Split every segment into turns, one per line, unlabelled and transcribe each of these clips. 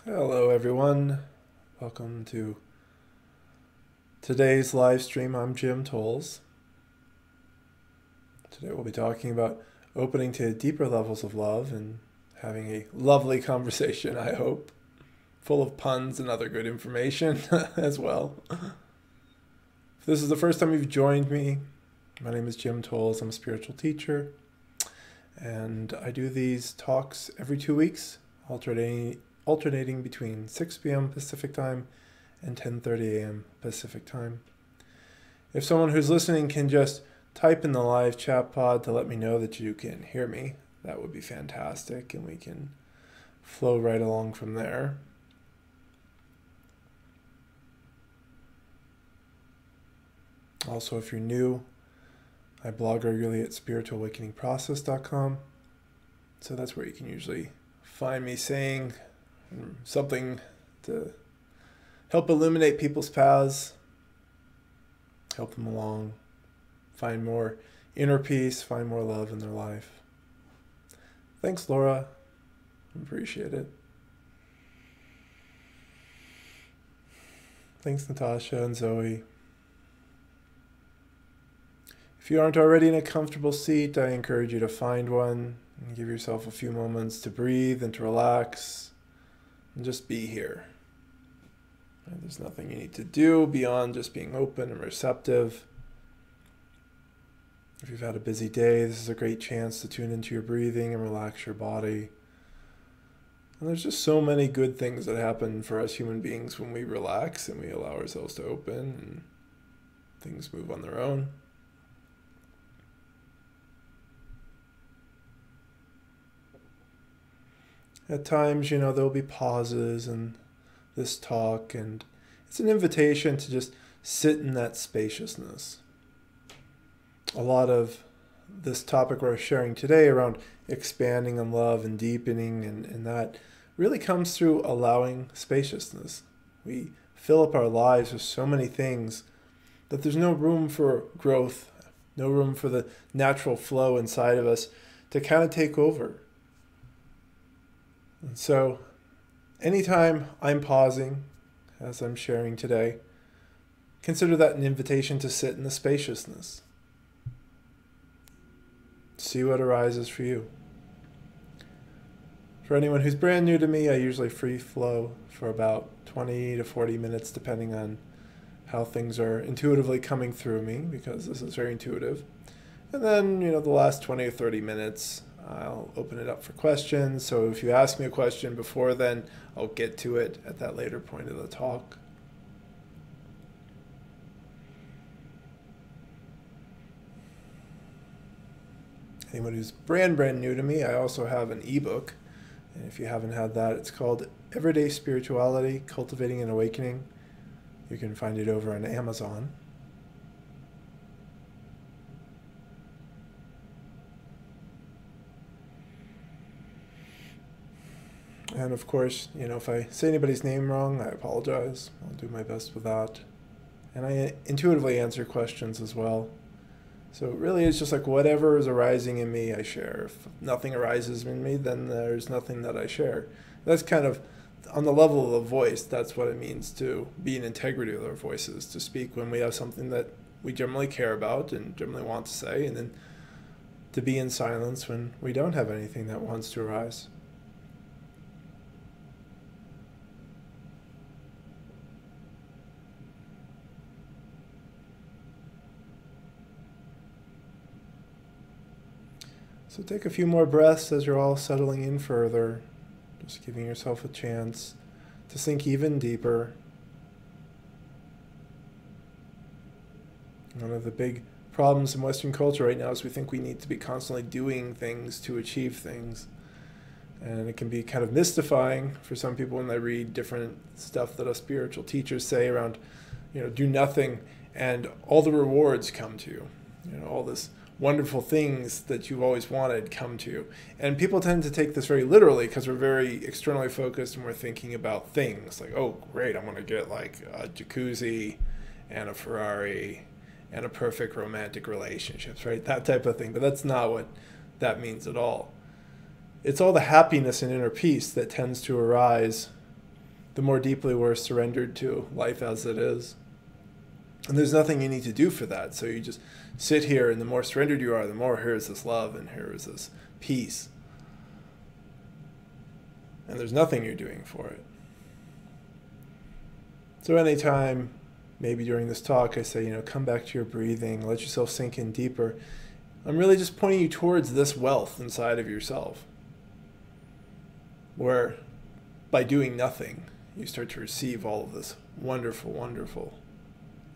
Hello everyone, welcome to today's live stream. I'm Jim Tolles. Today we'll be talking about opening to deeper levels of love and having a lovely conversation, I hope, full of puns and other good information as well. If this is the first time you've joined me, my name is Jim Tolles. I'm a spiritual teacher, and I do these talks every 2 weeks, alternating between 6 p.m. Pacific time and 10:30 a.m. Pacific time. If someone who's listening can just type in the live chat pod to let me know that you can hear me, that would be fantastic, and we can flow right along from there. Also, if you're new, I blog regularly at spiritualawakeningprocess.com, so that's where you can usually find me saying something to help illuminate people's paths, help them along, find more inner peace, find more love in their life. Thanks, Laura. Appreciate it. Thanks, Natasha and Zoe. If you aren't already in a comfortable seat, I encourage you to find one and give yourself a few moments to breathe and to relax and just be here. And there's nothing you need to do beyond just being open and receptive. If you've had a busy day, this is a great chance to tune into your breathing and relax your body. And there's just so many good things that happen for us human beings when we relax and we allow ourselves to open and things move on their own. At times, there'll be pauses in this talk, and it's an invitation to just sit in that spaciousness. A lot of this topic we're sharing today around expanding on love and deepening, and that really comes through allowing spaciousness. We fill up our lives with so many things that there's no room for growth, no room for the natural flow inside of us to kind of take over. And so anytime I'm pausing, as I'm sharing today, consider that an invitation to sit in the spaciousness. See what arises for you. For anyone who's brand new to me, I usually free flow for about 20 to 40 minutes, depending on how things are intuitively coming through me, because this is very intuitive. And then, the last 20 or 30 minutes, I'll open it up for questions. So if you ask me a question before then, I'll get to it at that later point of the talk. Anyone who's brand new to me, I also have an ebook. And if you haven't had that, it's called Everyday Spirituality, Cultivating an Awakening. You can find it over on Amazon. And of course, if I say anybody's name wrong, I apologize. I'll do my best with that. And I intuitively answer questions as well. So it really is just like whatever is arising in me, I share. If nothing arises in me, then there's nothing that I share. That's kind of, on the level of the voice, that's what it means to be in integrity with our voices, to speak when we have something that we generally care about and generally want to say, and then to be in silence when we don't have anything that wants to arise. So take a few more breaths as you're all settling in further, just giving yourself a chance to sink even deeper. One of the big problems in Western culture right now is we think we need to be constantly doing things to achieve things. And it can be kind of mystifying for some people when they read different stuff that us spiritual teachers say around, do nothing and all the rewards come to you. All this wonderful things that you've always wanted come to you. And people tend to take this very literally because we're very externally focused and we're thinking about things like, oh, great, I'm going to get like a jacuzzi and a Ferrari and a perfect romantic relationships, right? That type of thing. But that's not what that means at all. It's all the happiness and inner peace that tends to arise the more deeply we're surrendered to life as it is. And there's nothing you need to do for that. So you just sit here, and the more surrendered you are, the more here is this love and here is this peace. And there's nothing you're doing for it. So anytime, maybe during this talk, I say, come back to your breathing, let yourself sink in deeper, I'm really just pointing you towards this wealth inside of yourself, where by doing nothing, you start to receive all of this wonderful, wonderful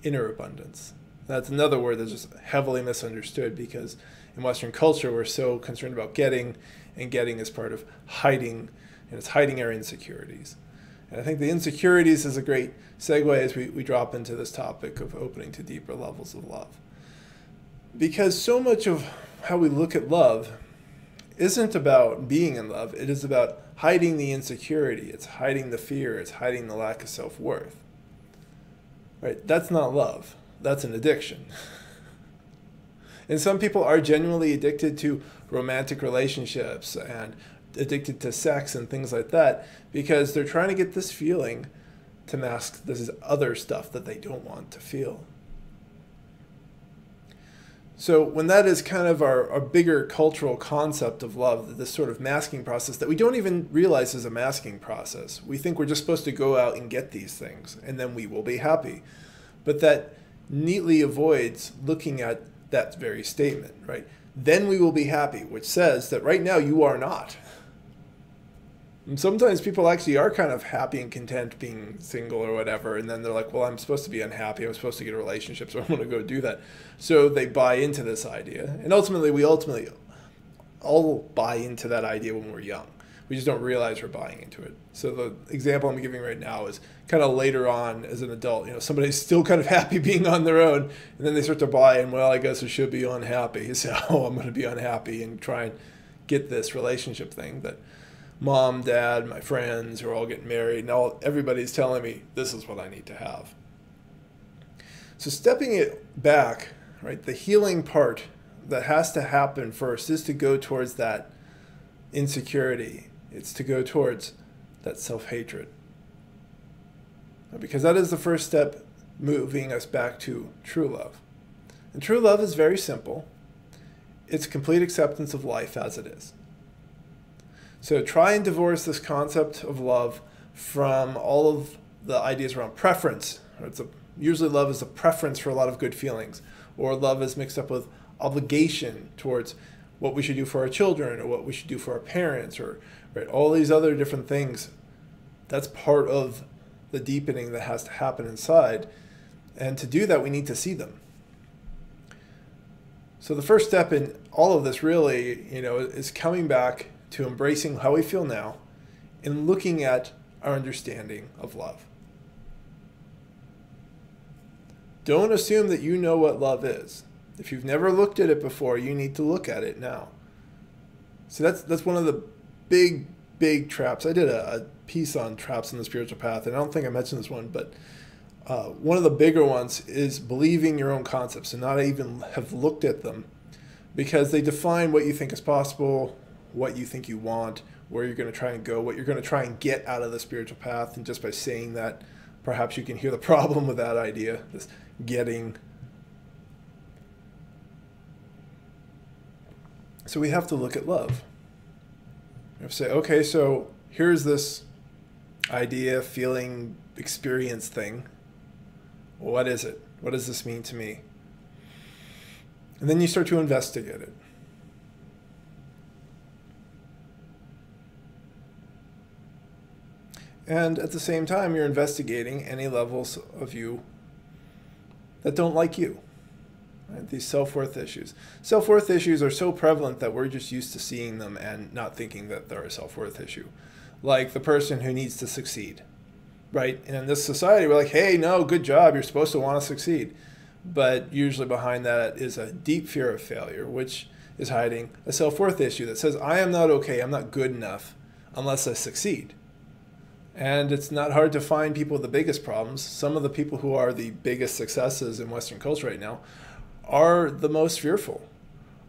inner abundance. That's another word that's just heavily misunderstood, because in Western culture, we're so concerned about getting, and getting is part of hiding, and it's hiding our insecurities. And I think the insecurities is a great segue as we drop into this topic of opening to deeper levels of love. Because so much of how we look at love isn't about being in love. It is about hiding the insecurity. It's hiding the fear. It's hiding the lack of self-worth. Right? That's not love. That's an addiction. And some people are genuinely addicted to romantic relationships and addicted to sex and things like that because they're trying to get this feeling to mask this other stuff that they don't want to feel. So when that is kind of our bigger cultural concept of love, this sort of masking process that we don't even realize is a masking process. We think we're just supposed to go out and get these things and then we will be happy. But that neatly avoids looking at that very statement, right? Then we will be happy, which says that right now you are not. And sometimes people actually are kind of happy and content being single or whatever, and then they're like, well, I'm supposed to be unhappy, I'm supposed to get a relationship, so I'm going to go do that. So they buy into this idea. And ultimately, we all buy into that idea when we're young. We just don't realize we're buying into it. So the example I'm giving right now is kind of later on as an adult. Somebody's still kind of happy being on their own, and then they start to buy in, well, I guess I should be unhappy. So I'm going to be unhappy and try and get this relationship thing that Mom, Dad, my friends who are all getting married, and everybody's telling me this is what I need to have. So stepping it back, right, the healing part that has to happen first is to go towards that insecurity. It's to go towards that self-hatred. Because that is the first step moving us back to true love. And true love is very simple. It's complete acceptance of life as it is. So try and divorce this concept of love from all of the ideas around preference. Usually love is a preference for a lot of good feelings, or love is mixed up with obligation towards what we should do for our children or what we should do for our parents, or right, all these other different things. That's part of the deepening that has to happen inside. And to do that, we need to see them. So the first step in all of this really, is coming back to embracing how we feel now and looking at our understanding of love. Don't assume that you know what love is. If you've never looked at it before, you need to look at it now. So that's one of the big traps. I did a piece on traps in the spiritual path, and I don't think I mentioned this one, but one of the bigger ones is believing your own concepts and not even have looked at them, because they define what you think is possible, what you think you want, where you're going to try and go, what you're going to try and get out of the spiritual path. And just by saying that, perhaps you can hear the problem with that idea, this getting. So we have to look at love. We have to say, okay, so here's this idea, feeling, experience thing. What is it? What does this mean to me? And then you start to investigate it. And at the same time, you're investigating any levels of you that don't like you. Right? These self-worth issues. Self-worth issues are so prevalent that we're just used to seeing them and not thinking that they're a self-worth issue. Like the person who needs to succeed. Right? And in this society, we're like, hey, no, good job. You're supposed to want to succeed. But usually behind that is a deep fear of failure, which is hiding a self-worth issue that says, I am not okay. I'm not good enough unless I succeed. And it's not hard to find people with the biggest problems. Some of the people who are the biggest successes in Western culture right now are the most fearful,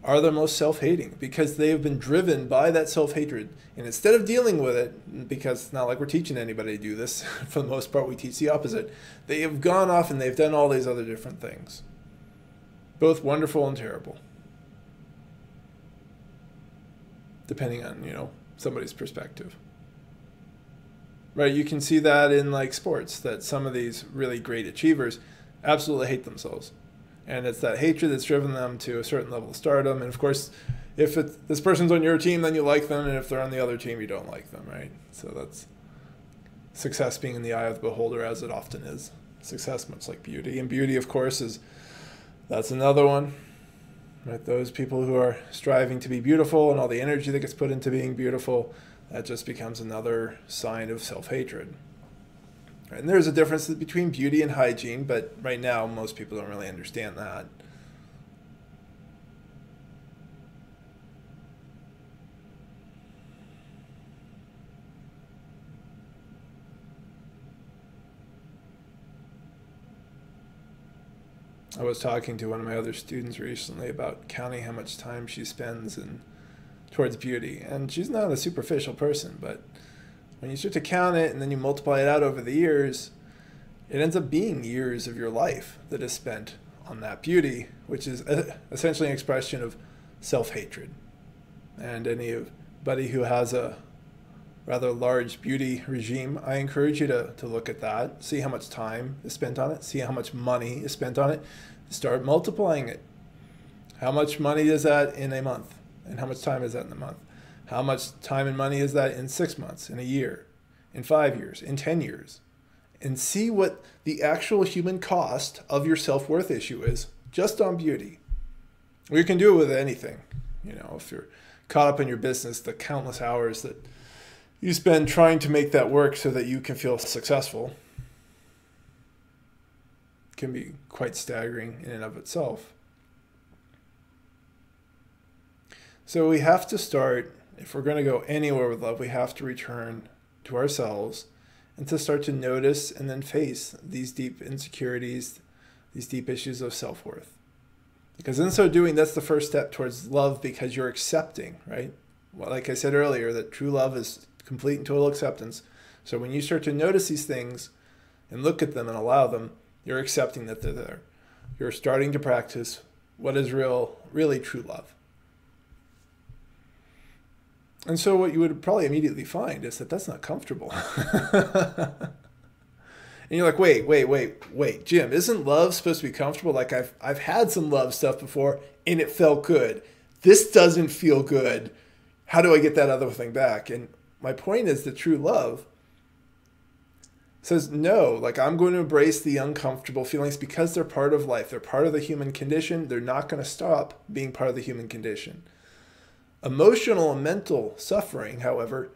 are the most self-hating, because they have been driven by that self-hatred. And instead of dealing with it, because it's not like we're teaching anybody to do this, for the most part we teach the opposite, they have gone off and they've done all these other different things, both wonderful and terrible, depending on, somebody's perspective. Right, you can see that in like sports, that some of these really great achievers absolutely hate themselves. And it's that hatred that's driven them to a certain level of stardom. And of course, if this person's on your team, then you like them. And if they're on the other team, you don't like them, right? So that's success being in the eye of the beholder, as it often is. Success, much like beauty. And beauty, of course, that's another one. Right? Those people who are striving to be beautiful and all the energy that gets put into being beautiful, that just becomes another sign of self-hatred. And there's a difference between beauty and hygiene, but right now most people don't really understand that. I was talking to one of my other students recently about counting how much time she spends towards beauty. And she's not a superficial person, but when you start to count it and then you multiply it out over the years, it ends up being years of your life that is spent on that beauty, which is essentially an expression of self-hatred. And anybody who has a rather large beauty regime, I encourage you to look at that, see how much time is spent on it, see how much money is spent on it, start multiplying it. How much money is that in a month? And how much time is that in a month? How much time and money is that in 6 months, in a year, in 5 years, in 10 years? And see what the actual human cost of your self-worth issue is just on beauty. Or you can do it with anything. If you're caught up in your business, the countless hours that you spend trying to make that work so that you can feel successful can be quite staggering in and of itself. So we have to start, if we're going to go anywhere with love, we have to return to ourselves and to start to notice and then face these deep insecurities, these deep issues of self-worth. Because in so doing, that's the first step towards love, because you're accepting, right? Well, like I said earlier, that true love is complete and total acceptance. So when you start to notice these things and look at them and allow them, you're accepting that they're there. You're starting to practice what is really true love. And so what you would probably immediately find is that that's not comfortable. And you're like, wait, Jim, isn't love supposed to be comfortable? Like I've had some love stuff before and it felt good. This doesn't feel good. How do I get that other thing back? And my point is that true love says, no, like I'm going to embrace the uncomfortable feelings because they're part of life. They're part of the human condition. They're not going to stop being part of the human condition. Emotional and mental suffering, however,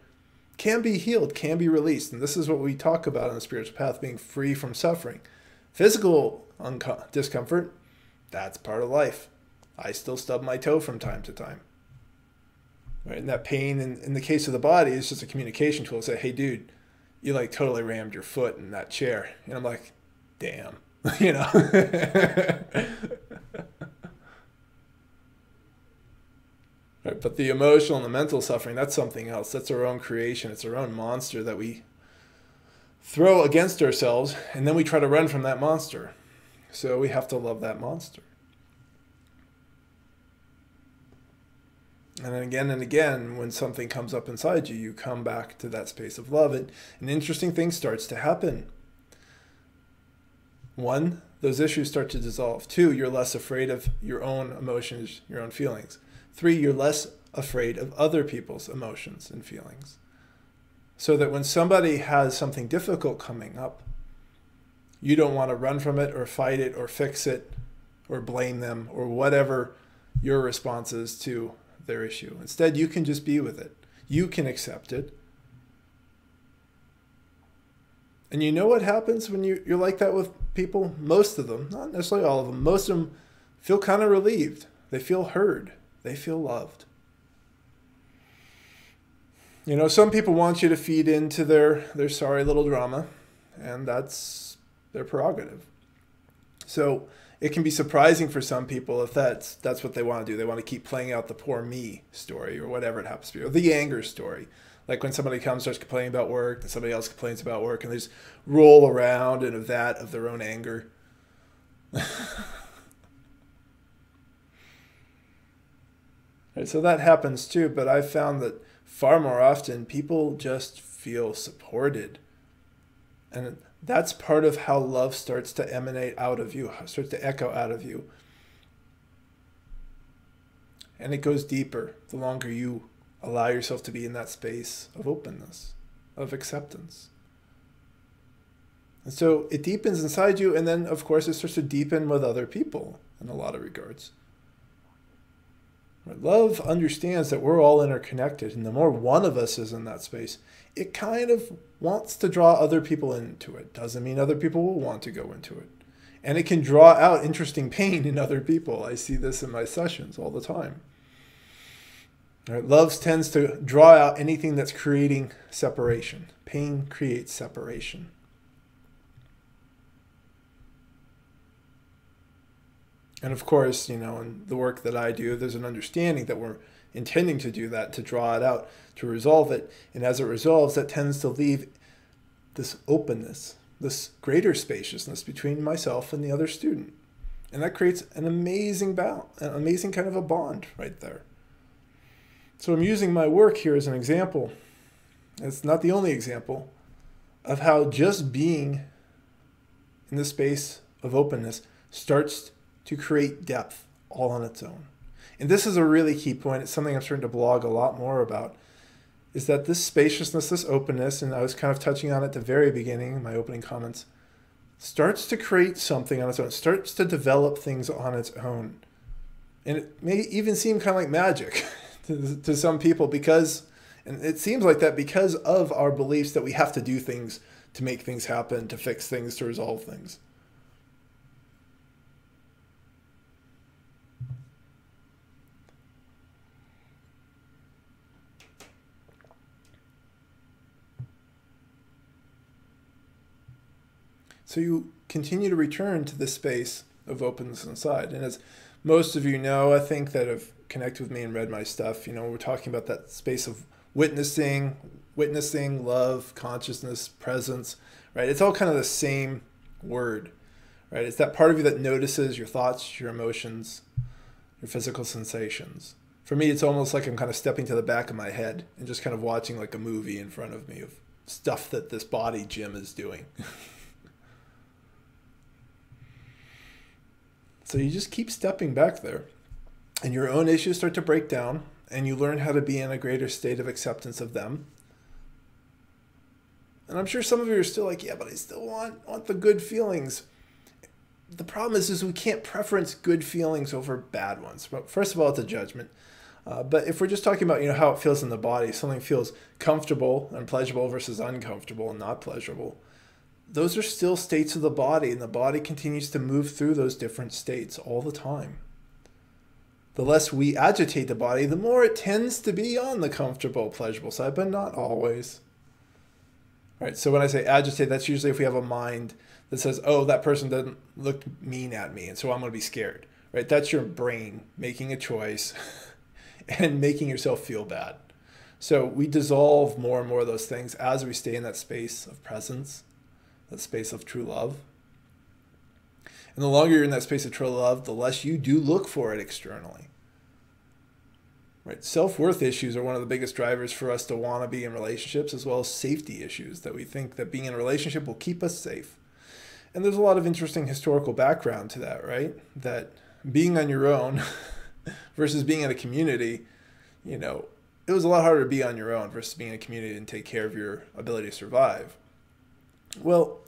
can be healed, can be released. And this is what we talk about on the spiritual path, being free from suffering. Physical discomfort, that's part of life. I still stub my toe from time to time. Right? And that pain, in the case of the body, is just a communication tool. Say, hey, dude, you like totally rammed your foot in that chair. And I'm like, damn, Right? But the emotional and the mental suffering, that's something else. That's our own creation. It's our own monster that we throw against ourselves, and then we try to run from that monster. So we have to love that monster. And then again, when something comes up inside you, you come back to that space of love, and an interesting thing starts to happen. 1, those issues start to dissolve. 2, you're less afraid of your own emotions, your own feelings. 3, you're less afraid of other people's emotions and feelings. So that when somebody has something difficult coming up, you don't want to run from it or fight it or fix it or blame them or whatever your response is to their issue. Instead, you can just be with it. You can accept it. And you know what happens when you're like that with people? Most of them, not necessarily all of them, most of them feel kind of relieved. They feel heard. They feel loved. Some people want you to feed into their sorry little drama, and that's their prerogative. So it can be surprising for some people if that's what they want to do. They want to keep playing out the poor me story or whatever it happens to be, or the anger story. Like when somebody comes, starts complaining about work, and somebody else complains about work, and they just roll around in a vat of their own anger. Right, so that happens too, but I've found that far more often people just feel supported. And that's part of how love starts to emanate out of you, starts to echo out of you. And it goes deeper the longer you allow yourself to be in that space of openness, of acceptance. And so it deepens inside you, and then, of course, it starts to deepen with other people in a lot of regards. Love understands that we're all interconnected, and the more one of us is in that space, it kind of wants to draw other people into it. Doesn't mean other people will want to go into it. And it can draw out interesting pain in other people. I see this in my sessions all the time. Love tends to draw out anything that's creating separation. Pain creates separation. And of course, in the work that I do, there's an understanding that we're intending to do that, to draw it out, to resolve it. And as it resolves, that tends to leave this openness, this greater spaciousness between myself and the other student. And that creates an amazing kind of a bond right there. So I'm using my work here as an example. It's not the only example of how just being in the space of openness starts to create depth all on its own. And this is a really key point. It's something I'm starting to blog a lot more about, is that this spaciousness, this openness, and I was kind of touching on it at the very beginning in my opening comments, starts to create something on its own. It starts to develop things on its own. And it may even seem kind of like magic to some people and it seems like that because of our beliefs that we have to do things to make things happen, to fix things, to resolve things. So you continue to return to this space of openness inside. And as most of you know, I think that have connected with me and read my stuff, we're talking about that space of witnessing, love, consciousness, presence, right? It's all kind of the same word, right? It's that part of you that notices your thoughts, your emotions, your physical sensations. For me, it's almost like I'm kind of stepping to the back of my head and just kind of watching like a movie in front of me of stuff that this body gym is doing. So you just keep stepping back there, and your own issues start to break down, and you learn how to be in a greater state of acceptance of them. And I'm sure some of you are still like, yeah, but I still want the good feelings. The problem is we can't preference good feelings over bad ones. But first of all, it's a judgment. But if we're just talking about how it feels in the body, something feels comfortable and pleasurable versus uncomfortable and not pleasurable, those are still states of the body, and the body continues to move through those different states all the time. The less we agitate the body, the more it tends to be on the comfortable, pleasurable side, but not always. Right? So when I say agitate, that's usually if we have a mind that says, oh, that person doesn't look mean at me, and so I'm going to be scared. Right? That's your brain making a choice and making yourself feel bad. So we dissolve more and more of those things as we stay in that space of presence, that space of true love. And the longer you're in that space of true love, the less you do look for it externally. Right? Self-worth issues are one of the biggest drivers for us to want to be in relationships, as well as safety issues, that we think that being in a relationship will keep us safe. And there's a lot of interesting historical background to that, right? That being on your own versus being in a community, it was a lot harder to be on your own versus being in a community and take care of your ability to survive. Well,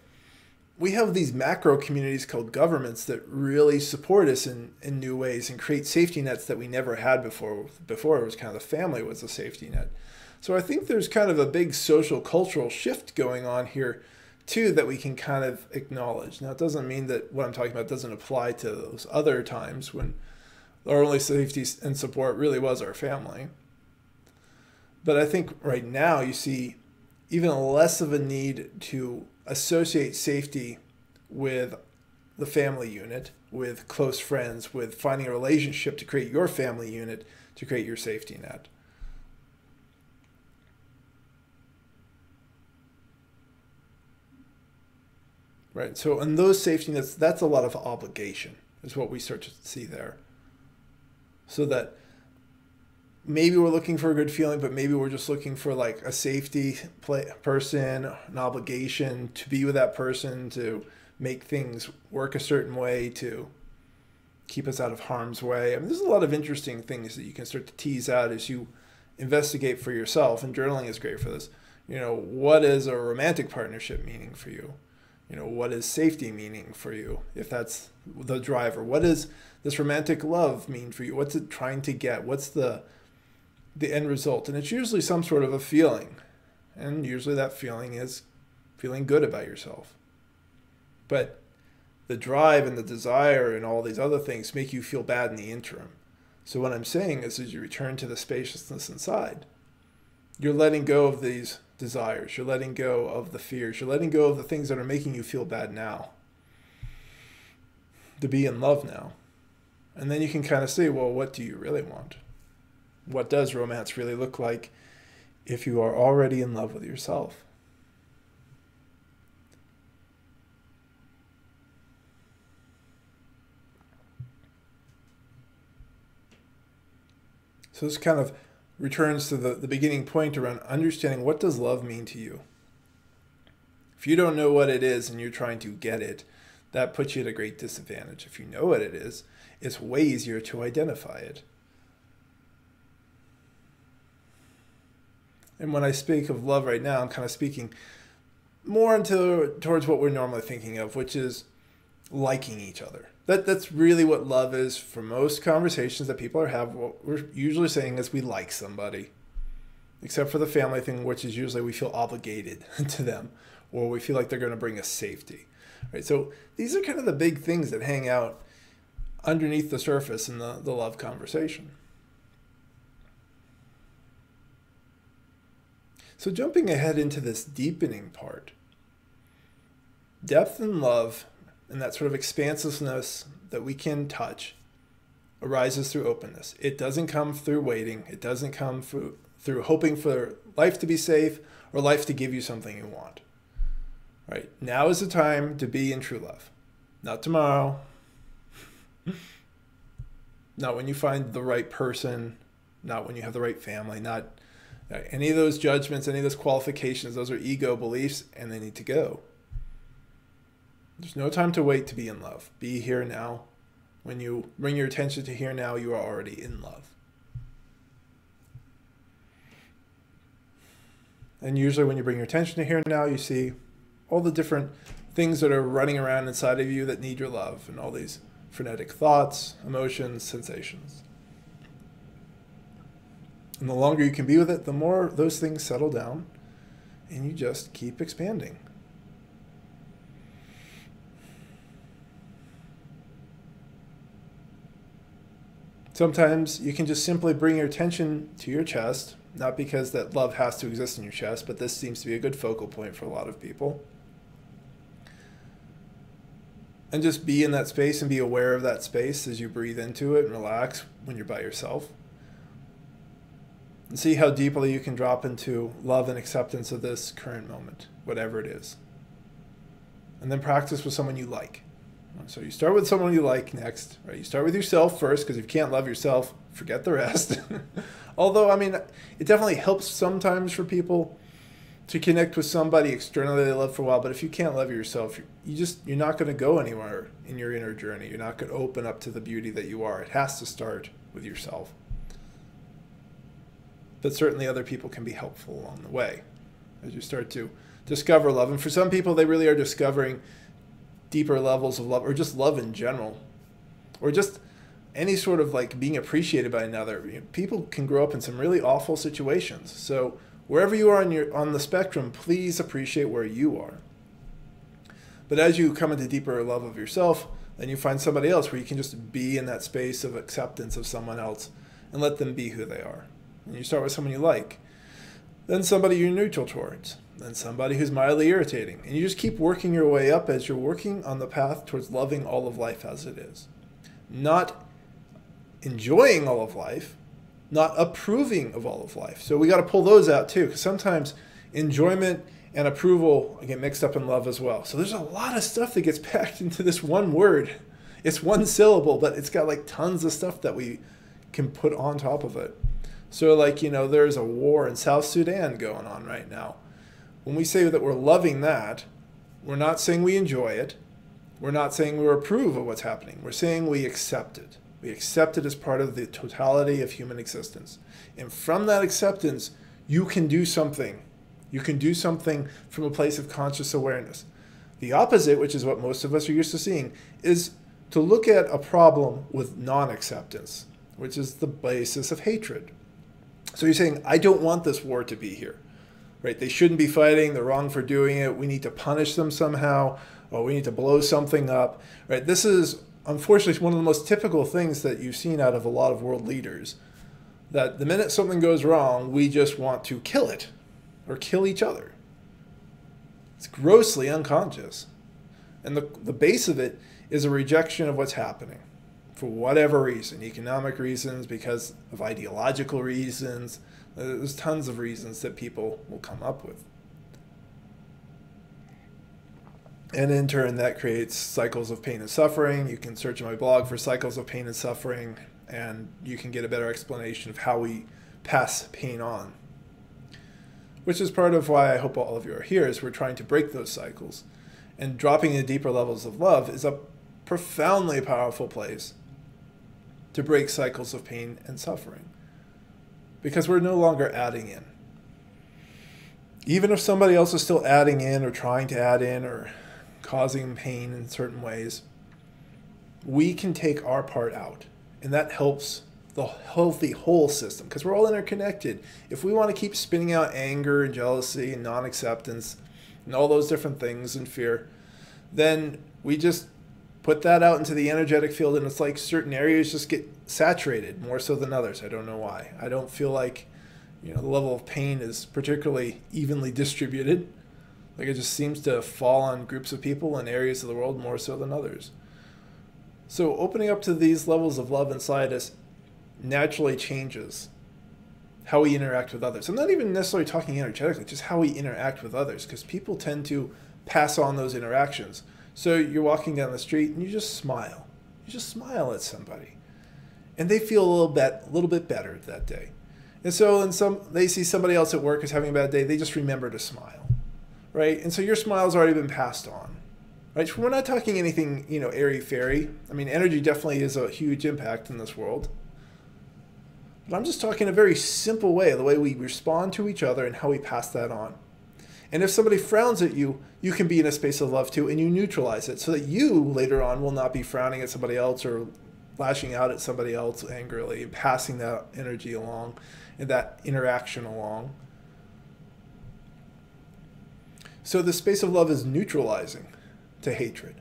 we have these macro communities called governments that really support us in new ways and create safety nets that we never had before. Before, it was kind of the family was a safety net. So I think there's kind of a big social cultural shift going on here too that we can kind of acknowledge. Now, it doesn't mean that what I'm talking about doesn't apply to those other times when our only safety and support really was our family. But I think right now you see even less of a need to associate safety with the family unit, with close friends, with finding a relationship to create your family unit, to create your safety net. Right, so in those safety nets, that's a lot of obligation, is what we start to see there. So that maybe we're looking for a good feeling, but maybe we're just looking for like a safety person, an obligation to be with that person, to make things work a certain way, to keep us out of harm's way. I mean, there's a lot of interesting things that you can start to tease out as you investigate for yourself, and journaling is great for this. What is a romantic partnership meaning for you? What is safety meaning for you, if that's the driver? What does this romantic love mean for you? What's it trying to get? What's the end result? And it's usually some sort of a feeling. And usually that feeling is feeling good about yourself. But the drive and the desire and all these other things make you feel bad in the interim. So what I'm saying is, as you return to the spaciousness inside, you're letting go of these desires. You're letting go of the fears. You're letting go of the things that are making you feel bad now, to be in love now. And then you can kind of say, well, what do you really want? What does romance really look like if you are already in love with yourself? So this kind of returns to the beginning point around understanding, what does love mean to you? If you don't know what it is and you're trying to get it, that puts you at a great disadvantage. If you know what it is, it's way easier to identify it. And when I speak of love right now, I'm kind of speaking more towards what we're normally thinking of, which is liking each other. That's really what love is. For most conversations that people are having, what we're usually saying is we like somebody. Except for the family thing, which is usually we feel obligated to them, or we feel like they're going to bring us safety. Right? So these are kind of the big things that hang out underneath the surface in the love conversation. So jumping ahead into this deepening part, depth in love and that sort of expansiveness that we can touch arises through openness. It doesn't come through waiting. It doesn't come through hoping for life to be safe or life to give you something you want. Right? Now is the time to be in true love. Not tomorrow. Not when you find the right person. Not when you have the right family. Not any of those judgments, any of those qualifications. Those are ego beliefs, and they need to go. There's no time to wait to be in love. Be here now. When you bring your attention to here now, you are already in love. And usually when you bring your attention to here now, you see all the different things that are running around inside of you that need your love, and all these frenetic thoughts, emotions, sensations. And the longer you can be with it, the more those things settle down, and you just keep expanding. Sometimes you can just simply bring your attention to your chest, not because that love has to exist in your chest, but this seems to be a good focal point for a lot of people. And just be in that space and be aware of that space as you breathe into it and relax when you're by yourself. And see how deeply you can drop into love and acceptance of this current moment, whatever it is. And then practice with someone you like. So you start with someone you like next, right? You start with yourself first, because if you can't love yourself, forget the rest. Although, I mean, it definitely helps sometimes for people to connect with somebody externally they love for a while. But if you can't love yourself, you're not going to go anywhere in your inner journey. You're not going to open up to the beauty that you are. It has to start with yourself. But certainly other people can be helpful along the way as you start to discover love. And for some people, they really are discovering deeper levels of love, or just love in general, or just any sort of like being appreciated by another. People can grow up in some really awful situations. So wherever you are on the spectrum, please appreciate where you are. But as you come into deeper love of yourself, then you find somebody else where you can just be in that space of acceptance of someone else and let them be who they are. And you start with someone you like, then somebody you're neutral towards, then somebody who's mildly irritating. And you just keep working your way up as you're working on the path towards loving all of life as it is. Not enjoying all of life, not approving of all of life. So we got to pull those out too, because sometimes enjoyment and approval get mixed up in love as well. So there's a lot of stuff that gets packed into this one word. It's one syllable, but it's got like tons of stuff that we can put on top of it. So like, there's a war in South Sudan going on right now. When we say that we're loving that, we're not saying we enjoy it. We're not saying we approve of what's happening. We're saying we accept it. We accept it as part of the totality of human existence. And from that acceptance, you can do something. You can do something from a place of conscious awareness. The opposite, which is what most of us are used to seeing, is to look at a problem with non-acceptance, which is the basis of hatred. So you're saying, I don't want this war to be here, right? They shouldn't be fighting. They're wrong for doing it. We need to punish them somehow, or we need to blow something up, right? This is, unfortunately, one of the most typical things that you've seen out of a lot of world leaders, that the minute something goes wrong, we just want to kill it or kill each other. It's grossly unconscious. And the base of it is a rejection of what's happening for whatever reason, economic reasons, because of ideological reasons. There's tons of reasons that people will come up with. And in turn, that creates cycles of pain and suffering. You can search in my blog for cycles of pain and suffering, and you can get a better explanation of how we pass pain on. Which is part of why I hope all of you are here, is we're trying to break those cycles. And dropping into deeper levels of love is a profoundly powerful place to break cycles of pain and suffering. Because we're no longer adding in. Even if somebody else is still adding in or trying to add in or causing pain in certain ways, we can take our part out. And that helps the healthy whole system, because we're all interconnected. If we want to keep spinning out anger and jealousy and non-acceptance and all those different things and fear, then we just put that out into the energetic field, and it's like certain areas just get saturated more so than others. I don't know why. I don't feel like the level of pain is particularly evenly distributed. Like it just seems to fall on groups of people in areas of the world more so than others. So opening up to these levels of love inside us naturally changes how we interact with others. I'm not even necessarily talking energetically, just how we interact with others, because people tend to pass on those interactions. So you're walking down the street and you just smile. You just smile at somebody. And they feel a little bit better that day. And so they see somebody else at work is having a bad day, they just remember to smile. Right? And so your smile's already been passed on. Right? So we're not talking anything, airy-fairy. I mean, energy definitely is a huge impact in this world. But I'm just talking a very simple way, the way we respond to each other and how we pass that on. And if somebody frowns at you, you can be in a space of love too, and you neutralize it so that you later on will not be frowning at somebody else or lashing out at somebody else angrily, passing that energy along and that interaction along. So the space of love is neutralizing to hatred.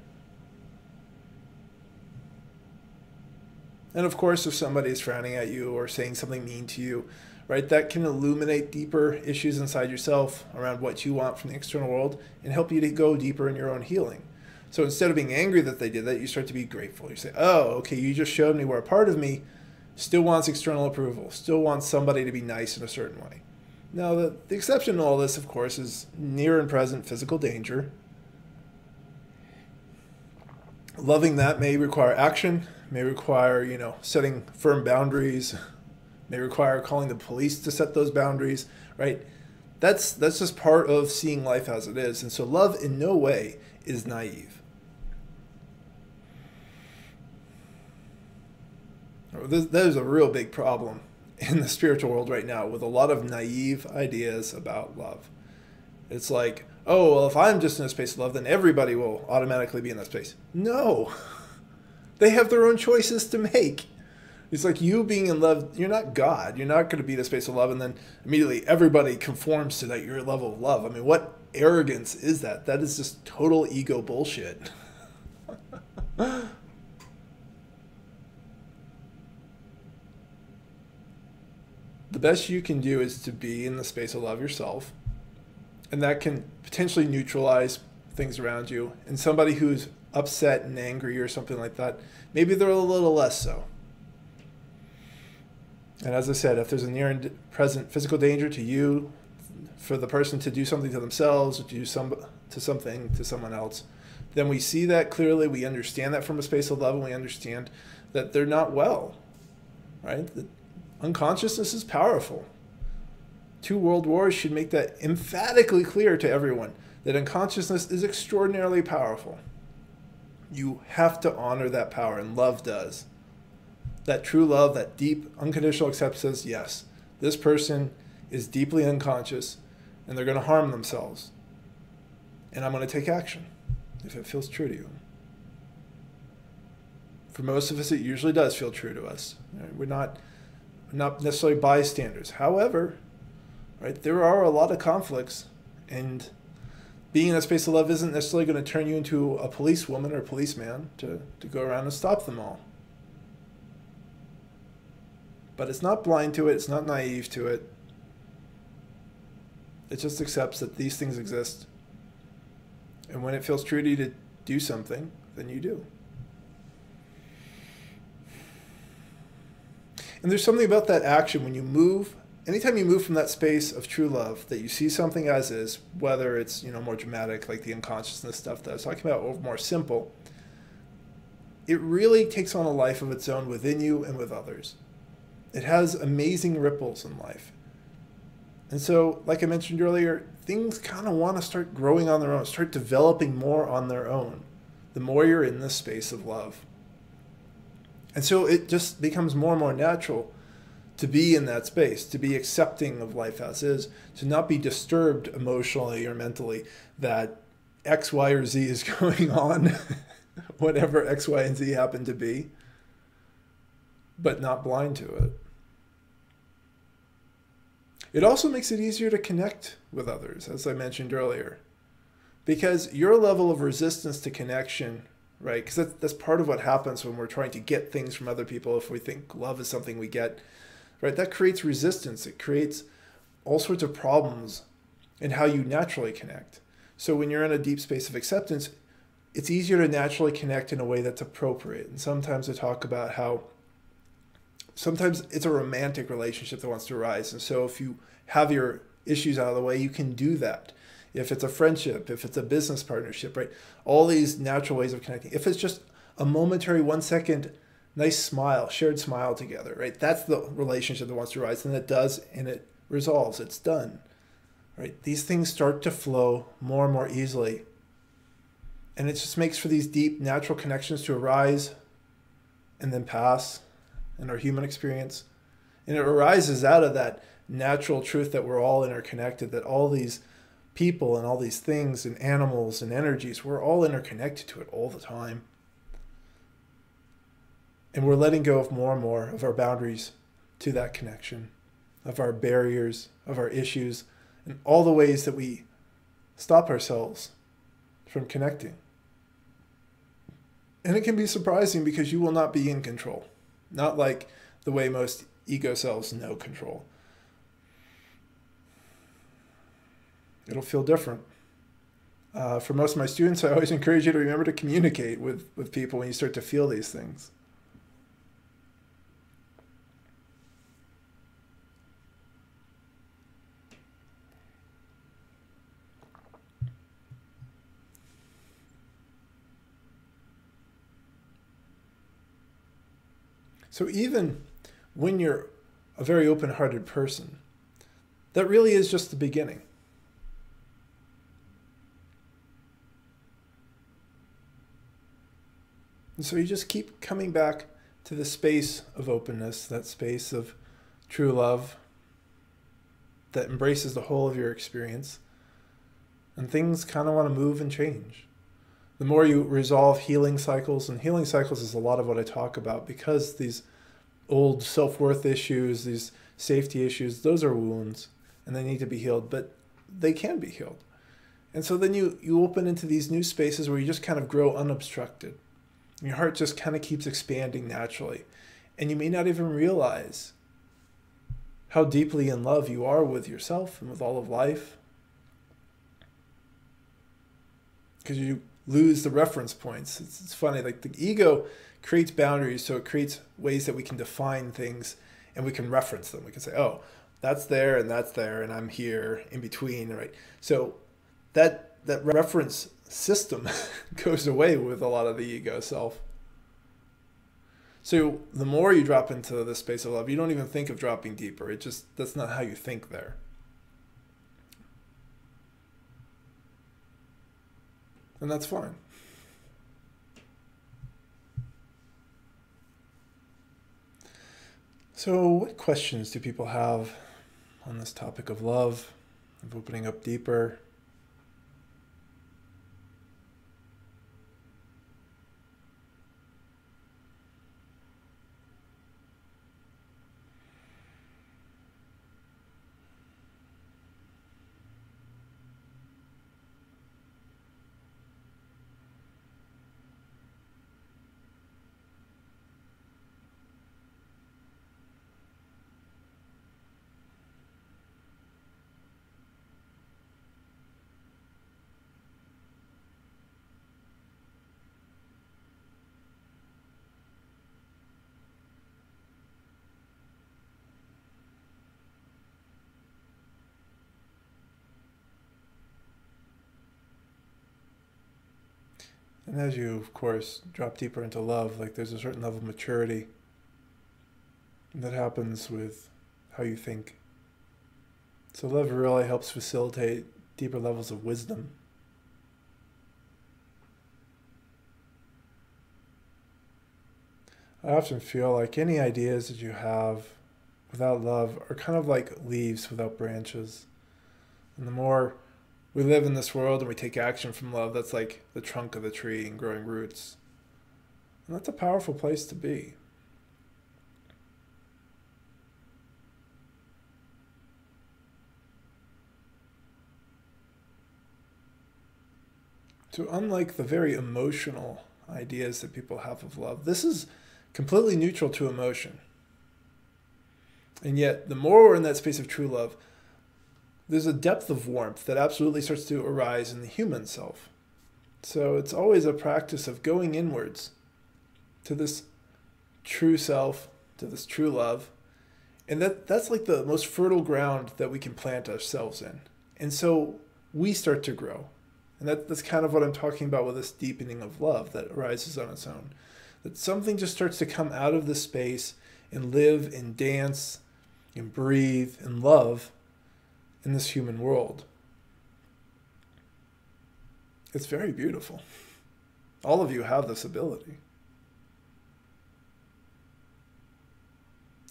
And of course, if somebody is frowning at you or saying something mean to you, right, that can illuminate deeper issues inside yourself around what you want from the external world and help you to go deeper in your own healing. So instead of being angry that they did that, you start to be grateful. You say, oh, okay, you just showed me where a part of me still wants external approval, still wants somebody to be nice in a certain way. Now, the exception to all this, of course, is near and present physical danger. Loving that may require action, may require, setting firm boundaries, may require calling the police to set those boundaries, right? That's just part of seeing life as it is. And so love in no way is naive. That is a real big problem in the spiritual world right now with a lot of naive ideas about love. It's like, oh, well, if I'm just in a space of love, then everybody will automatically be in that space. No. They have their own choices to make. It's like you being in love, you're not God. You're not going to be in a space of love and then immediately everybody conforms to your level of love. I mean, what arrogance is that? That is just total ego bullshit. The best you can do is to be in the space of love yourself And that can potentially neutralize things around you. And somebody who's upset and angry or something like that, maybe they're a little less so. And as I said, if there's a near and present physical danger to you, for the person to do something to themselves or to do something to someone else, then we see that clearly. We understand that from a space of love, and we understand that they're not well, right? That unconsciousness is powerful. 2 world wars should make that emphatically clear to everyone, that unconsciousness is extraordinarily powerful. You have to honor that power, and love does. That true love, that deep, unconditional acceptance says, yes, this person is deeply unconscious, and they're going to harm themselves. And I'm going to take action if it feels true to you. For most of us, it usually does feel true to us. Right? We're not necessarily bystanders. However, right, there are a lot of conflicts, and being in a space of love isn't necessarily going to turn you into a policewoman or a policeman to go around and stop them all. But it's not blind to it. It's not naive to it. It just accepts that these things exist. And when it feels true to you to do something, then you do. And there's something about that action when you move. Anytime you move from that space of true love, that you see something as is, whether it's more dramatic like the unconsciousness stuff that I was talking about, or more simple, it really takes on a life of its own within you and with others. It has amazing ripples in life. And so, like I mentioned earlier, things kind of want to start growing on their own, start developing more on their own, the more you're in this space of love. And so it just becomes more and more natural to be in that space, to be accepting of life as is, to not be disturbed emotionally or mentally that X, Y, or Z is going on, whatever X, Y, and Z happen to be, but not blind to it. It also makes it easier to connect with others, as I mentioned earlier, because your level of resistance to connection, right? Because that's part of what happens when we're trying to get things from other people. If we think love is something we get, right? That creates resistance. It creates all sorts of problems in how you naturally connect. So when you're in a deep space of acceptance, it's easier to naturally connect in a way that's appropriate. And sometimes I talk about how sometimes it's a romantic relationship that wants to arise. And so if you have your issues out of the way, you can do that. If it's a friendship, if it's a business partnership, right? All these natural ways of connecting. If it's just a momentary 1 second, nice smile, shared smile together, right? That's the relationship that wants to arise. And it does, and it resolves. It's done, right? These things start to flow more and more easily. And it just makes for these deep natural connections to arise and then pass in our human experience. And it arises out of that natural truth that we're all interconnected, that all these people and all these things and animals and energies, we're all interconnected to it all the time. And we're letting go of more and more of our boundaries to that connection, of our barriers, of our issues, and all the ways that we stop ourselves from connecting. And it can be surprising because you will not be in control. Not like the way most ego selves know control. It'll feel different. For most of my students, I always encourage you to remember to communicate with people when you start to feel these things. So even when you're a very open-hearted person, that really is just the beginning. And so you just keep coming back to the space of openness, that space of true love that embraces the whole of your experience. And things kind of want to move and change. The more you resolve healing cycles, and healing cycles is a lot of what I talk about, because these old self-worth issues, these safety issues, those are wounds and they need to be healed, but they can be healed. And so then you open into these new spaces where you just kind of grow unobstructed. Your heart just kind of keeps expanding naturally. And you may not even realize how deeply in love you are with yourself and with all of life. because you lose the reference points. It's funny, like the ego creates boundaries, so it creates ways that we can define things and we can reference them. We can say, oh, that's there, and I'm here in between, right? So that reference system goes away with a lot of the ego self. So the more you drop into the space of love, you don't even think of dropping deeper. That's not how you think there. And that's fine. So what questions do people have on this topic of love, of opening up deeper? And as you, of course, drop deeper into love, like there's a certain level of maturity that happens with how you think. So love really helps facilitate deeper levels of wisdom. I often feel like any ideas that you have without love are kind of like leaves without branches. And the more we live in this world and we take action from love, that's like the trunk of the tree and growing roots. And that's a powerful place to be. So unlike the very emotional ideas that people have of love, this is completely neutral to emotion. And yet, the more we're in that space of true love, there's a depth of warmth that absolutely starts to arise in the human self. So it's always a practice of going inwards to this true self, to this true love. And that's like the most fertile ground that we can plant ourselves in. And so we start to grow. And that's kind of what I'm talking about with this deepening of love that arises on its own. That something just starts to come out of this space and live and dance and breathe and love in this human world. It's very beautiful. All of you have this ability.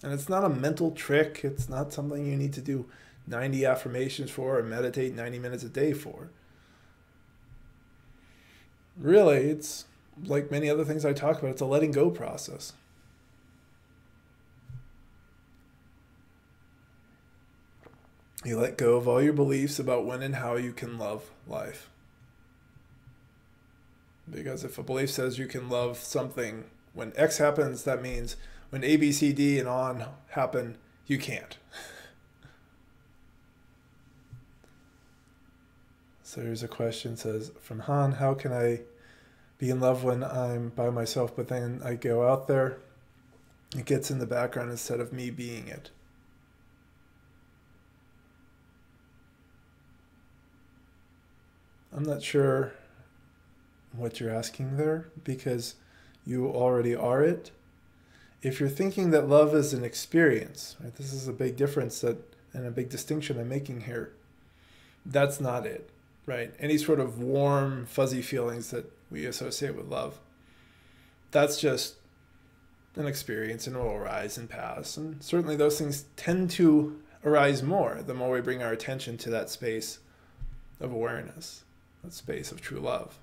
And it's not a mental trick. It's not something you need to do 90 affirmations for or meditate 90 minutes a day for. Really, it's like many other things I talk about, it's a letting go process. You let go of all your beliefs about when and how you can love life. Because if a belief says you can love something when X happens, that means when A, B, C, D, and on happen, you can't. So here's a question, says, from Han, how can I be in love when I'm by myself, but then I go out there, it gets in the background instead of me being it? I'm not sure what you're asking there, because you already are it. If you're thinking that love is an experience, right, this is a big difference and a big distinction I'm making here. That's not it, right? Any sort of warm, fuzzy feelings that we associate with love, that's just an experience and it will arise and pass. And certainly those things tend to arise more the more we bring our attention to that space of awareness, that space of true love.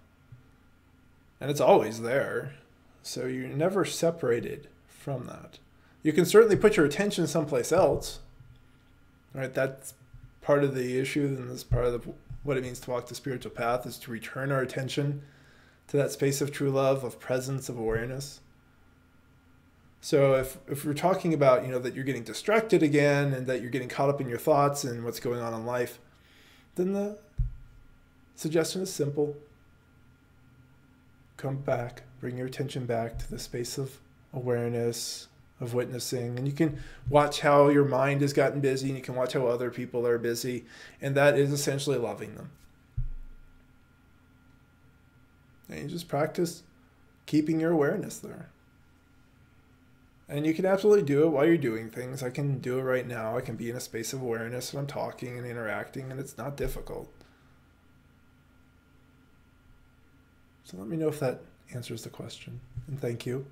And it's always there, so you're never separated from that. You can certainly put your attention someplace else, right? That's part of the issue, and that's part of what it means to walk the spiritual path, is to return our attention to that space of true love, of presence, of awareness. So if we're talking about, that you're getting distracted again and that you're getting caught up in your thoughts and what's going on in life, then the suggestion is simple. come back, bring your attention back to the space of awareness, of witnessing. And you can watch how your mind has gotten busy, and you can watch how other people are busy. And that is essentially loving them. And you just practice keeping your awareness there. And you can absolutely do it while you're doing things. I can do it right now. I can be in a space of awareness and I'm talking and interacting, and it's not difficult. So let me know if that answers the question. And thank you.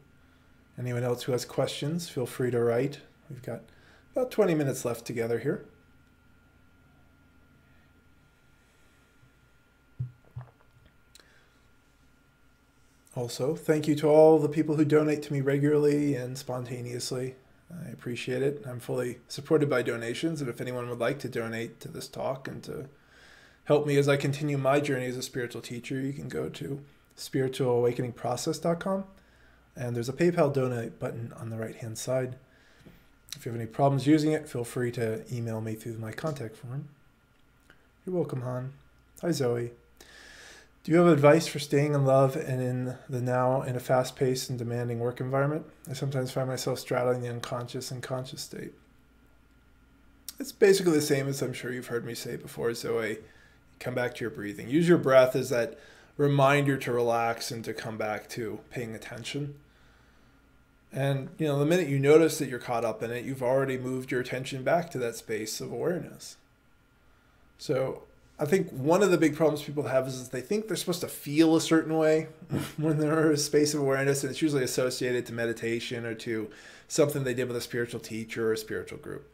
Anyone else who has questions, feel free to write. We've got about 20 minutes left together here. Also, thank you to all the people who donate to me regularly and spontaneously. I appreciate it. I'm fully supported by donations, and if anyone would like to donate to this talk and to help me as I continue my journey as a spiritual teacher, you can go to spiritualawakeningprocess.com, and there's a PayPal donate button on the right-hand side. If you have any problems using it, feel free to email me through my contact form. You're welcome, Han. Hi, Zoe. Do you have advice for staying in love and in the now in a fast-paced and demanding work environment? I sometimes find myself straddling the unconscious and conscious state. It's basically the same as I'm sure you've heard me say before, Zoe. Come back to your breathing. Use your breath as that reminder to relax and to come back to paying attention. And, the minute you notice that you're caught up in it, you've already moved your attention back to that space of awareness. So I think one of the big problems people have is they think they're supposed to feel a certain way when they're in a space of awareness, and it's usually associated to meditation or to something they did with a spiritual teacher or a spiritual group.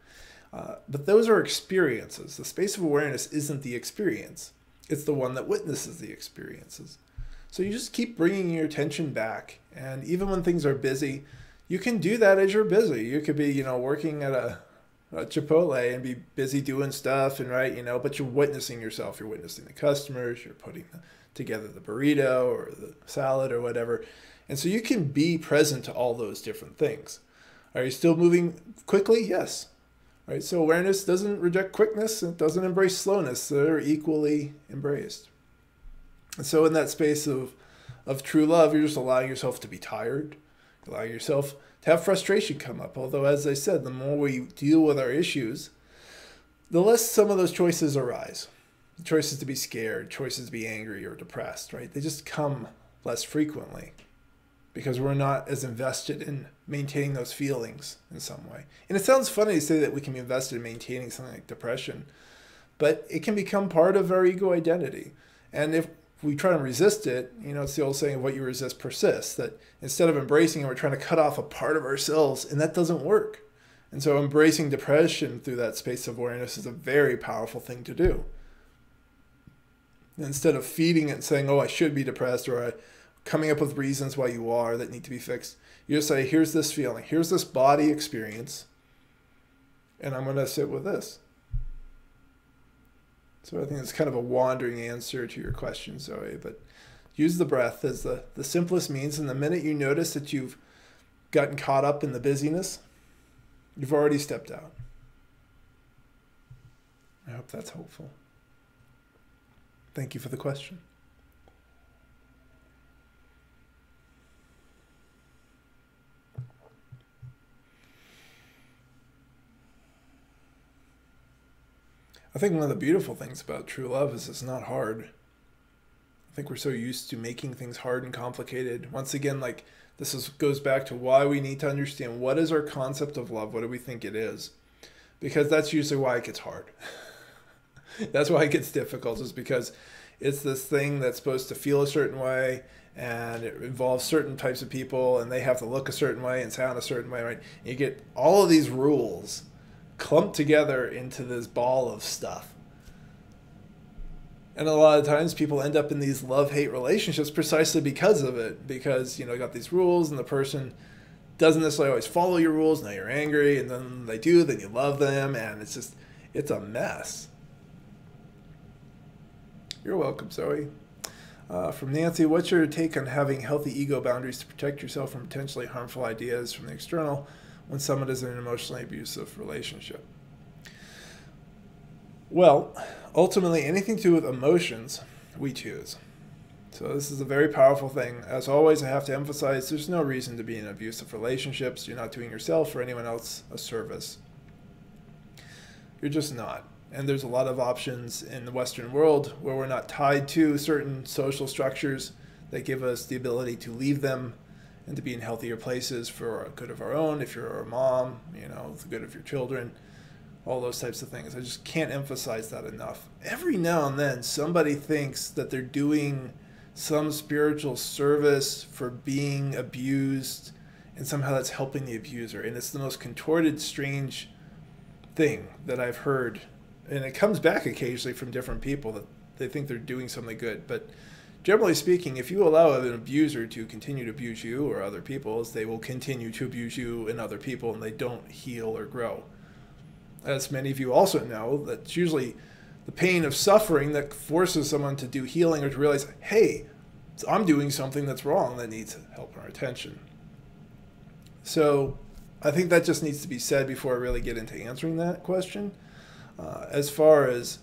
But those are experiences. The space of awareness isn't the experience. It's the one that witnesses the experiences. So you just keep bringing your attention back, and even when things are busy, you can do that as you're busy. You could be, working at a Chipotle and be busy doing stuff and but you're witnessing yourself. You're witnessing the customers. You're putting together the burrito or the salad or whatever. And so you can be present to all those different things. Are you still moving quickly? Yes. Right. So awareness doesn't reject quickness. It doesn't embrace slowness. They're equally embraced. And so in that space of true love, you're just allowing yourself to be tired. Allowing yourself to have frustration come up. Although, as I said, the more we deal with our issues, the less some of those choices arise. Choices to be scared, choices to be angry or depressed, right? They just come less frequently because we're not as invested in maintaining those feelings in some way. And it sounds funny to say that we can be invested in maintaining something like depression, but it can become part of our ego identity. And if we try to resist it, it's the old saying of what you resist persists, that instead of embracing it, we're trying to cut off a part of ourselves, and that doesn't work. And so embracing depression through that space of awareness is a very powerful thing to do. Instead of feeding it and saying, oh, I should be depressed, or coming up with reasons why you are that need to be fixed, you just say, here's this feeling, here's this body experience, and I'm going to sit with this. So I think it's kind of a wandering answer to your question, Zoe, but use the breath as the simplest means. And the minute you notice that you've gotten caught up in the busyness, you've already stepped out. I hope that's helpful. Thank you for the question. I think one of the beautiful things about true love is it's not hard. I think we're so used to making things hard and complicated. Once again, goes back to why we need to understand what is our concept of love. What do we think it is? Because that's usually why it gets hard. That's why it gets difficult, is because it's this thing that's supposed to feel a certain way, and it involves certain types of people, and they have to look a certain way and sound a certain way, right? And you get all of these rules clumped together into this ball of stuff. And a lot of times people end up in these love-hate relationships precisely because of it. Because, you got these rules and the person doesn't necessarily always follow your rules. Now you're angry, and then they do, then you love them, and it's a mess. You're welcome, Zoe. From Nancy, what's your take on having healthy ego boundaries to protect yourself from potentially harmful ideas from the external when someone is in an emotionally abusive relationship? Well, ultimately, anything to do with emotions, we choose. So this is a very powerful thing. As always, I have to emphasize there's no reason to be in abusive relationships. You're not doing yourself or anyone else a service. You're just not. And there's a lot of options in the Western world where we're not tied to certain social structures that give us the ability to leave them and to be in healthier places for the good of our own. If you're a mom, the good of your children, all those types of things. I just can't emphasize that enough. Every now and then, somebody thinks that they're doing some spiritual service for being abused, and somehow that's helping the abuser. And it's the most contorted, strange thing that I've heard. And it comes back occasionally from different people that they think they're doing something good. But generally speaking, if you allow an abuser to continue to abuse you or other people, they will continue to abuse you and other people, and they don't heal or grow. As many of you also know, that's usually the pain of suffering that forces someone to do healing or to realize, hey, I'm doing something that's wrong that needs help or attention. So I think that just needs to be said before I really get into answering that question. As far as,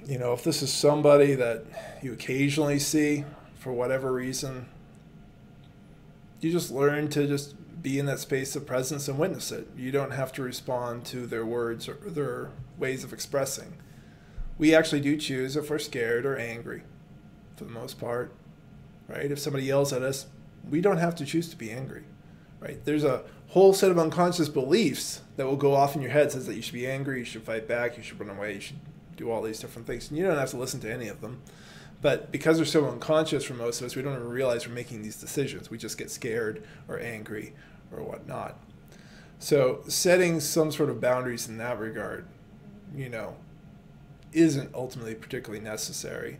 if this is somebody that you occasionally see for whatever reason, you just learn to just be in that space of presence and witness it. You don't have to respond to their words or their ways of expressing. We actually do choose if we're scared or angry, for the most part, right? If somebody yells at us, we don't have to choose to be angry, right? There's a whole set of unconscious beliefs that will go off in your head, says that you should be angry, you should fight back, you should run away, you should do all these different things. And you don't have to listen to any of them. But because they're so unconscious for most of us, we don't even realize we're making these decisions. We just get scared or angry or whatnot. So setting some sort of boundaries in that regard, isn't ultimately particularly necessary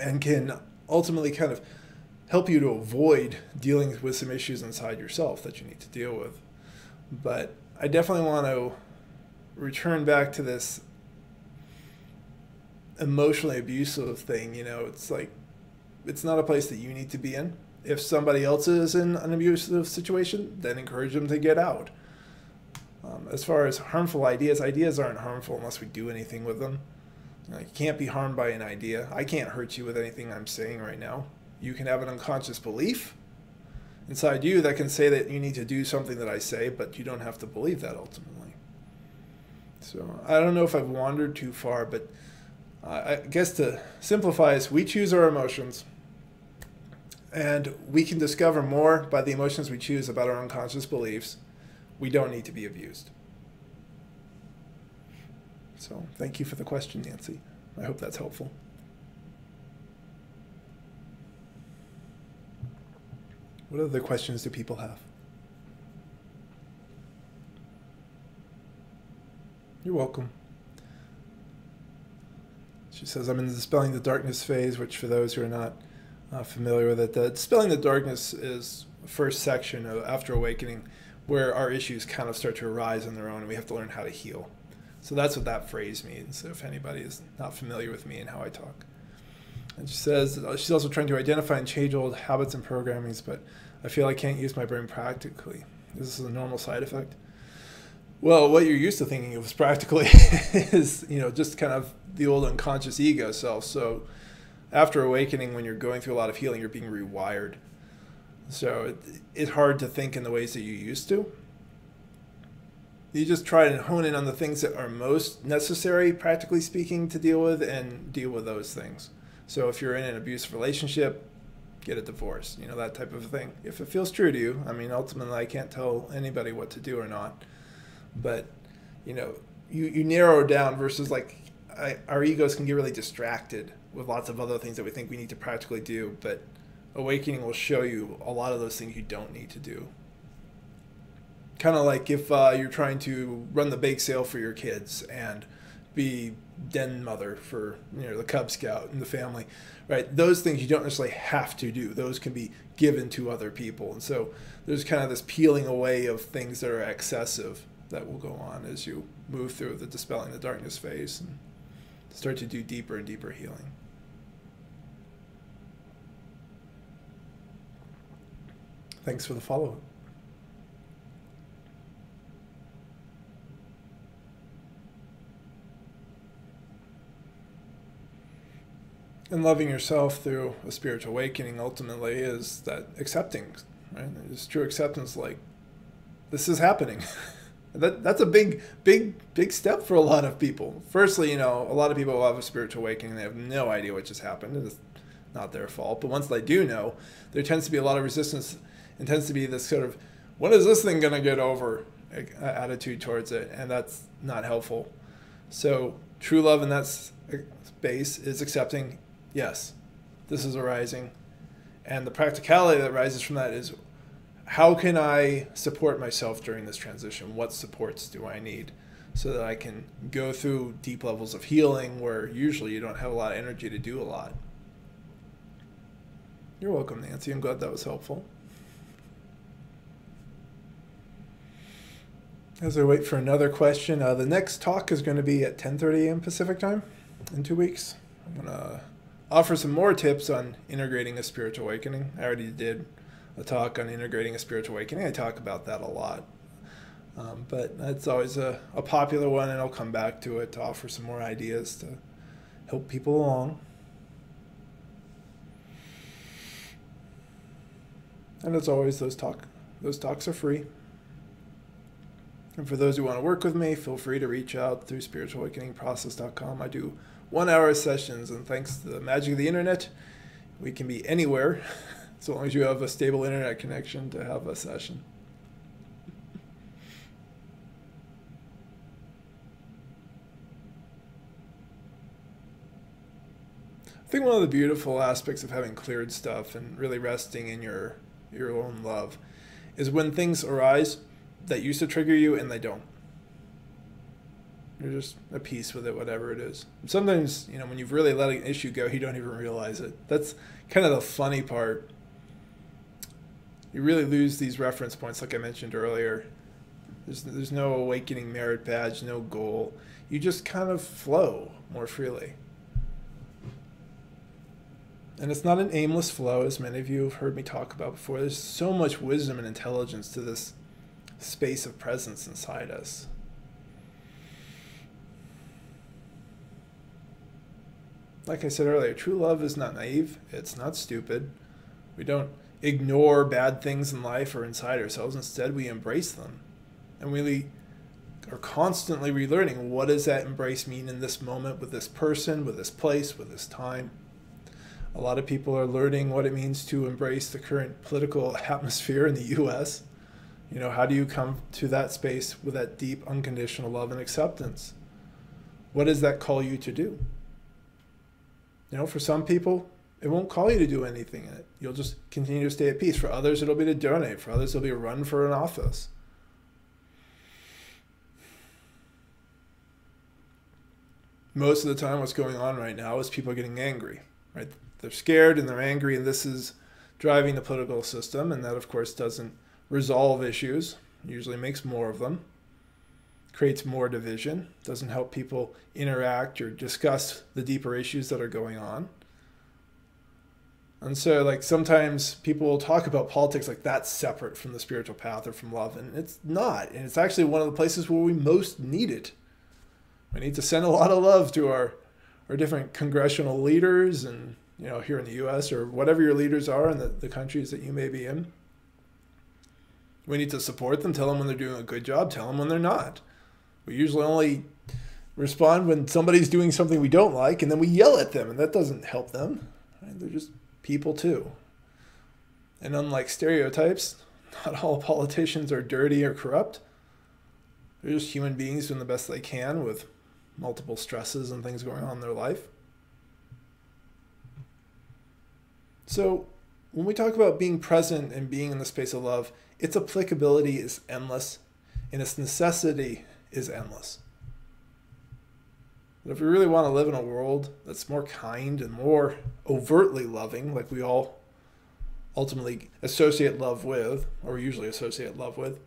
and can ultimately kind of help you to avoid dealing with some issues inside yourself that you need to deal with. But I definitely want to return back to this emotionally abusive thing. It's like, it's not a place that you need to be in. If somebody else is in an abusive situation, then encourage them to get out. As far as harmful ideas aren't harmful unless we do anything with them. You can't be harmed by an idea. I can't hurt you with anything I'm saying right now. You can have an unconscious belief inside you that can say that you need to do something that I say, but you don't have to believe that ultimately. So I don't know if I've wandered too far, but I guess to simplify is we choose our emotions, and we can discover more by the emotions we choose about our unconscious beliefs. We don't need to be abused. So thank you for the question, Nancy. I hope that's helpful. What other questions do people have? You're welcome. She says, I'm in the Dispelling the Darkness phase, which for those who are not familiar with it, the Dispelling the Darkness is the first section of After Awakening where our issues kind of start to arise on their own and we have to learn how to heal. So that's what that phrase means, if anybody is not familiar with me and how I talk. And she says she's also trying to identify and change old habits and programmings, but I feel I can't use my brain practically. Is this a normal side effect? Well, what you're used to thinking of practically is, just kind of the old unconscious ego self. So after awakening, when you're going through a lot of healing, you're being rewired. So it's hard to think in the ways that you used to. You just try to hone in on the things that are most necessary, practically speaking, to deal with, and deal with those things. So if you're in an abusive relationship, get a divorce, that type of thing. If it feels true to you, ultimately I can't tell anybody what to do or not. But, you narrow it down versus our egos can get really distracted with lots of other things that we think we need to practically do. But awakening will show you a lot of those things you don't need to do. Kind of like if you're trying to run the bake sale for your kids and be den mother for the Cub Scout and the family, right? Those things you don't necessarily have to do. Those can be given to other people. And so there's kind of this peeling away of things that are excessive that will go on as you move through the Dispelling the Darkness phase and start to do deeper and deeper healing. Thanks for the follow-up. And loving yourself through a spiritual awakening ultimately is that accepting, right? It's true acceptance, like, this is happening. That's a big step for a lot of people. Firstly, a lot of people will have a spiritual awakening. They have no idea what just happened. It's not their fault. But once they do know, there tends to be a lot of resistance and tends to be this sort of, when is this thing going to get over attitude towards it? And that's not helpful. So true love in that space is accepting, yes, this is arising. And the practicality that arises from that is, how can I support myself during this transition? What supports do I need so that I can go through deep levels of healing where usually you don't have a lot of energy to do a lot? You're welcome, Nancy. I'm glad that was helpful. As I wait for another question, the next talk is going to be at 10:30 a.m. Pacific time in 2 weeks. I'm going to offer some more tips on integrating a spiritual awakening. I already did a talk on integrating a spiritual awakening. I talk about that a lot. But that's always a popular one, and I'll come back to it to offer some more ideas to help people along. And as always, those talks are free. And for those who want to work with me, feel free to reach out through spiritualawakeningprocess.com. I do 1-hour sessions, and thanks to the magic of the internet, we can be anywhere as long as you have a stable internet connection to have a session. I think one of the beautiful aspects of having cleared stuff and really resting in your own love is when things arise that used to trigger you and they don't. You're just at peace with it, whatever it is. And sometimes, when you've really let an issue go, you don't even realize it. That's kind of the funny part. You really lose these reference points, like I mentioned earlier. There's no awakening merit badge, no goal. You just kind of flow more freely. And it's not an aimless flow, as many of you have heard me talk about before. There's so much wisdom and intelligence to this space of presence inside us. Like I said earlier, true love is not naive. It's not stupid. We don't ignore bad things in life or inside ourselves. Instead, we embrace them. And we are constantly relearning, what does that embrace mean in this moment with this person, with this place, with this time? A lot of people are learning what it means to embrace the current political atmosphere in the U.S. How do you come to that space with that deep, unconditional love and acceptance? What does that call you to do? For some people, it won't call you to do anything in it. You'll just continue to stay at peace. For others, it'll be to donate. For others, it'll be a run for an office. Most of the time, what's going on right now is people are getting angry, right? They're scared and they're angry, and this is driving the political system, and that, of course, doesn't resolve issues, usually makes more of them, creates more division, doesn't help people interact or discuss the deeper issues that are going on. And so, sometimes people will talk about politics like that's separate from the spiritual path or from love, and it's not. And it's actually one of the places where we most need it. We need to send a lot of love to our different congressional leaders and, here in the U.S. or whatever your leaders are in the countries that you may be in. We need to support them, tell them when they're doing a good job, tell them when they're not. We usually only respond when somebody's doing something we don't like, and then we yell at them, and that doesn't help them. Right? They're just people too. And unlike stereotypes, not all politicians are dirty or corrupt. They're just human beings doing the best they can with multiple stresses and things going on in their life. So when we talk about being present and being in the space of love, its applicability is endless and its necessity is endless. But if we really want to live in a world that's more kind and more overtly loving, like we all ultimately associate love with, or usually associate love with,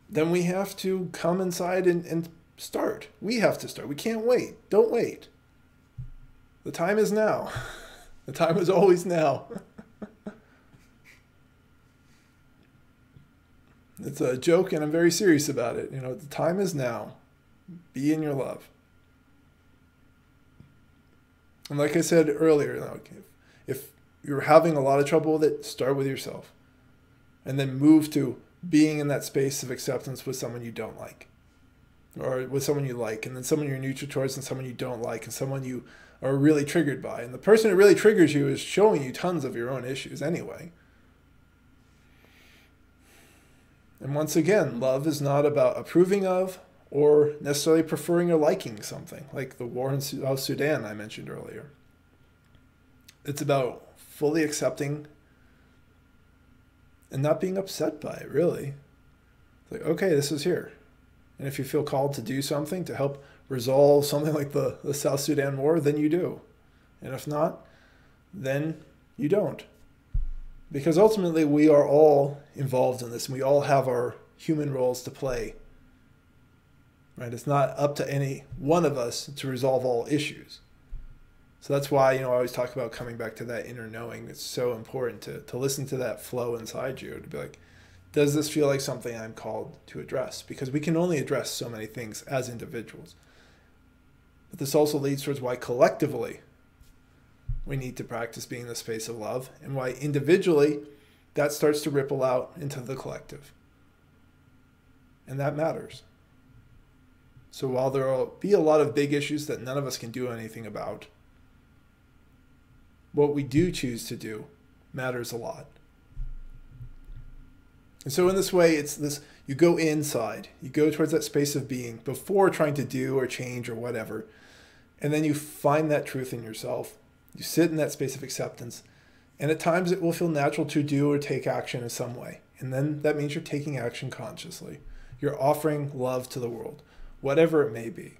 then we have to come inside and start. We have to start. We can't wait. Don't wait. The time is now. The time is always now. It's a joke, and I'm very serious about it. The time is now. Be in your love. And like I said earlier, like if you're having a lot of trouble with it, start with yourself. And then move to being in that space of acceptance with someone you don't like. Or with someone you like, and then someone you're neutral towards, and someone you don't like, and someone you are really triggered by. And the person who really triggers you is showing you tons of your own issues anyway. And once again, love is not about approving of or necessarily preferring or liking something, like the war in South Sudan I mentioned earlier. It's about fully accepting and not being upset by it, really. It's like, okay, this is here. And if you feel called to do something to help resolve something like the South Sudan war, then you do. And if not, then you don't. Because ultimately, we are all involved in this, and we all have our human roles to play. Right? It's not up to any one of us to resolve all issues. So that's why, I always talk about coming back to that inner knowing. It's so important to listen to that flow inside you, to be like, does this feel like something I'm called to address? Because we can only address so many things as individuals. But this also leads towards why collectively we need to practice being in the space of love, and why individually that starts to ripple out into the collective. And that matters. So while there will be a lot of big issues that none of us can do anything about, what we do choose to do matters a lot. And so in this way, it's this, you go inside, you go towards that space of being before trying to do or change or whatever. And then you find that truth in yourself. You sit in that space of acceptance. And at times it will feel natural to do or take action in some way. And then that means you're taking action consciously. You're offering love to the world, whatever it may be.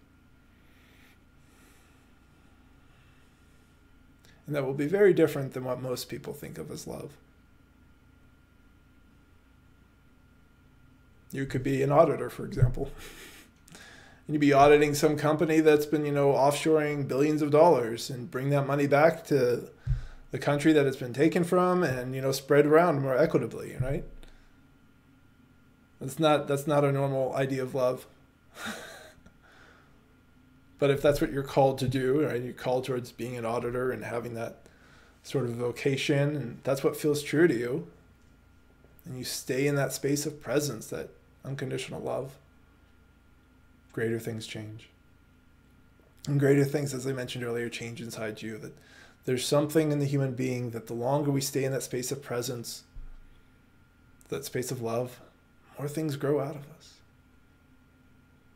And that will be very different than what most people think of as love. You could be an auditor, for example. And you'd be auditing some company that's been, offshoring billions of dollars, and bring that money back to the country that it's been taken from, and, spread around more equitably, right? That's not a normal idea of love. But if that's what you're called to do, right? You're called towards being an auditor and having that sort of vocation, and that's what feels true to you. And you stay in that space of presence, that unconditional love, greater things change. And greater things, as I mentioned earlier, change inside you. That there's something in the human being that the longer we stay in that space of presence, that space of love, more things grow out of us.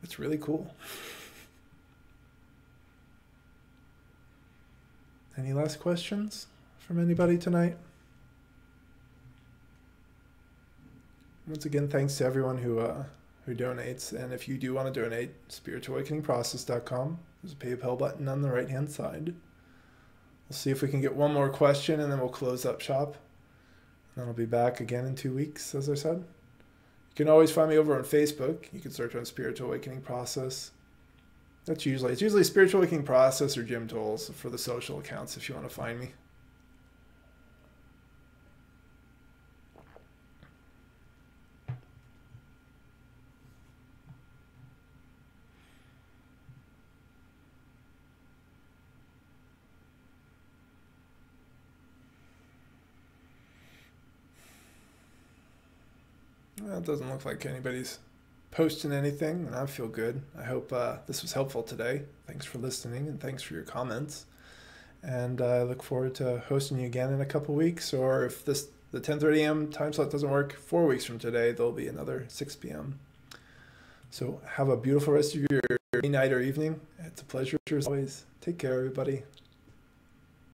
It's really cool. Any last questions from anybody tonight? Once again, thanks to everyone who donates. And if you do want to donate, spiritualawakeningprocess.com. There's a PayPal button on the right-hand side. We'll see if we can get one more question, and then we'll close up shop. And I'll be back again in 2 weeks, as I said. You can always find me over on Facebook. You can search on Spiritual Awakening Process. It's usually Spiritual Awakening Process or Jim Tolles for the social accounts if you want to find me. Well, it doesn't look like anybody's posting anything, and I feel good. I hope this was helpful today. Thanks for listening, and thanks for your comments. And I look forward to hosting you again in a couple weeks, or if the 10:30 a.m. time slot doesn't work, 4 weeks from today, there'll be another 6 p.m. So have a beautiful rest of your night or evening. It's a pleasure as always. Take care, everybody.